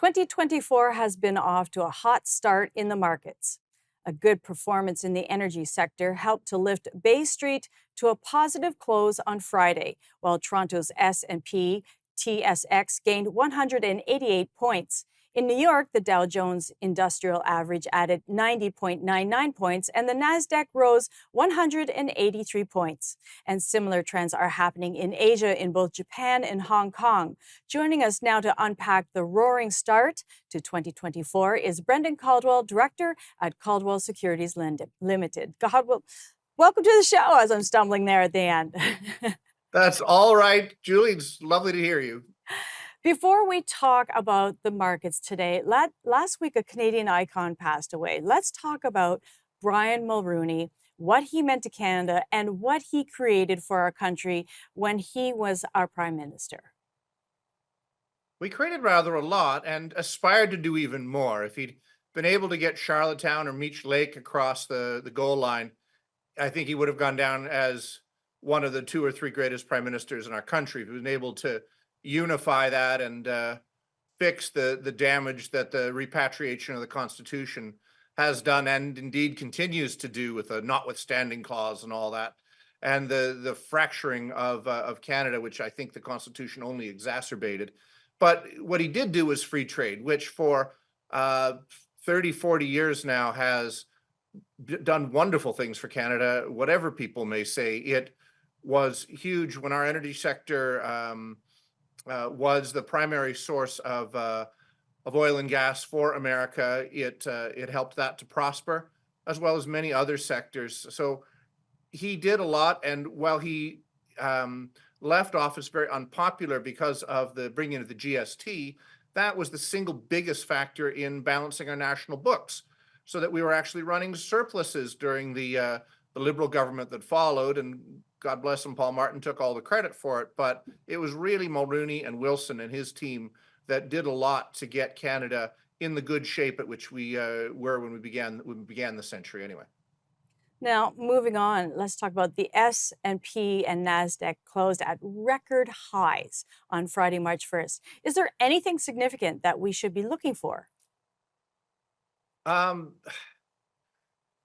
2024 has been off to a hot start in the markets. A good performance in the energy sector helped to lift Bay Street to a positive close on Friday, while Toronto's S&P TSX gained 188 points. In New York, the Dow Jones Industrial Average added 90.99 points, and the Nasdaq rose 183 points. And similar trends are happening in Asia in both Japan and Hong Kong. Joining us now to unpack the roaring start to 2024 is Brendan Caldwell, Director at Caldwell Securities Ltd. Caldwell, welcome to the show as I'm stumbling there at the end. That's all right, Julie. It's lovely to hear you. Before we talk about the markets today, last week a Canadian icon passed away. Let's talk about Brian Mulroney, what he meant to Canada, and what he created for our country when he was our Prime Minister. We created rather a lot and aspired to do even more. If he'd been able to get Charlottetown or Meech Lake across the goal line, I think he would have gone down as one of the two or three greatest prime ministers in our country. If he was able to unify that and fix the damage that the repatriation of the Constitution has done and indeed continues to do with a notwithstanding clause and all that, and the fracturing of Canada, which I think the Constitution only exacerbated. But what he did do was free trade, which for 30, 40 years now has done wonderful things for Canada, whatever people may say. It was huge when our energy sector was the primary source of oil and gas for America. It helped that to prosper, as well as many other sectors. So he did a lot, and while he left office very unpopular because of the bringing of the GST, that was the single biggest factor in balancing our national books, so that we were actually running surpluses during the Liberal government that followed, and God bless him, Paul Martin took all the credit for it, but it was really Mulroney and Wilson and his team that did a lot to get Canada in the good shape at which we were when we began the century anyway. Now, moving on, let's talk about the S&P and Nasdaq closed at record highs on Friday, March 1st. Is there anything significant that we should be looking for? Well,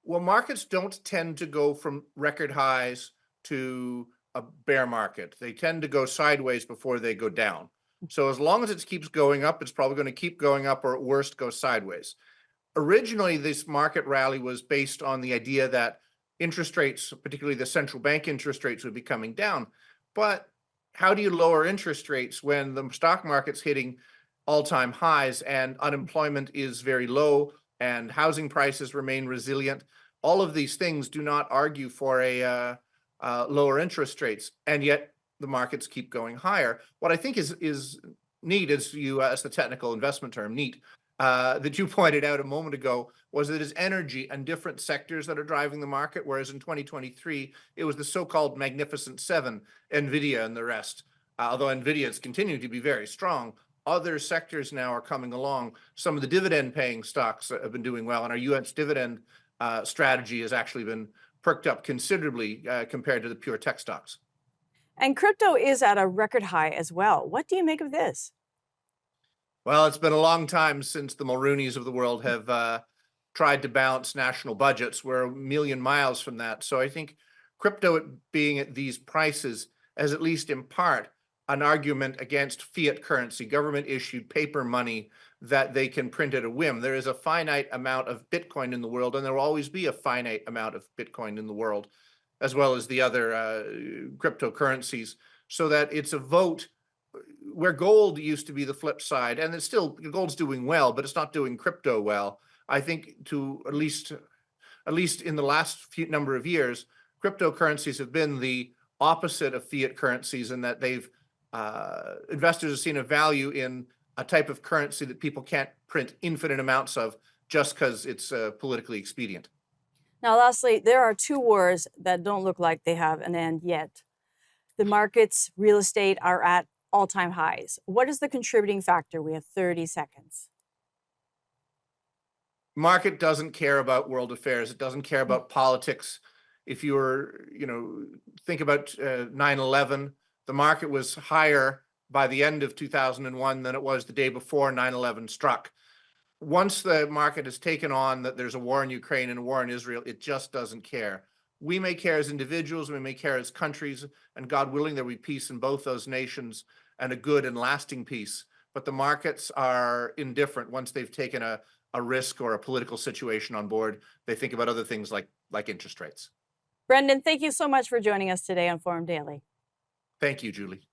markets don't tend to go from record highs to a bear market. They tend to go sideways before they go down. So as long as it keeps going up, it's probably going to keep going up, or at worst go sideways. Originally, this market rally was based on the idea that interest rates, particularly the central bank interest rates, would be coming down. But how do you lower interest rates when the stock market's hitting all-time highs and unemployment is very low and housing prices remain resilient? All of these things do not argue for a lower interest rates, and yet the markets keep going higher. What I think is neat, as the technical investment term, neat, that you pointed out a moment ago, was that it is energy and different sectors that are driving the market, whereas in 2023, it was the so-called Magnificent Seven, NVIDIA and the rest. Although NVIDIA is continuing to be very strong, other sectors now are coming along. Some of the dividend-paying stocks have been doing well, and our U.S. dividend strategy has actually been perked up considerably compared to the pure tech stocks. And crypto is at a record high as well. What do you make of this? Well, it's been a long time since the Mulroneys of the world have tried to balance national budgets. We're a million miles from that. So I think crypto being at these prices is, at least in part, an argument against fiat currency, government-issued paper money that they can print at a whim. There is a finite amount of Bitcoin in the world, and there will always be a finite amount of Bitcoin in the world, as well as the other cryptocurrencies, so that it's a vote where gold used to be the flip side, and it's still, gold's doing well, but it's not doing crypto well. I think to at least in the last number of years, cryptocurrencies have been the opposite of fiat currencies, in that they've investors have seen a value in a type of currency that people can't print infinite amounts of just because it's politically expedient. Now, lastly, there are two wars that don't look like they have an end yet. The markets, real estate, are at all-time highs. What is the contributing factor? We have 30 seconds. Market doesn't care about world affairs. It doesn't care about politics. If you were, think about 9/11, the market was higher by the end of 2001 than it was the day before 9/11 struck. Once the market has taken on that there's a war in Ukraine and a war in Israel, it just doesn't care. We may care as individuals, we may care as countries, and God willing, there will be peace in both those nations and a good and lasting peace. But the markets are indifferent once they've taken a risk or a political situation on board. They think about other things like interest rates. Brendan, thank you so much for joining us today on Forum Daily. Thank you, Julie.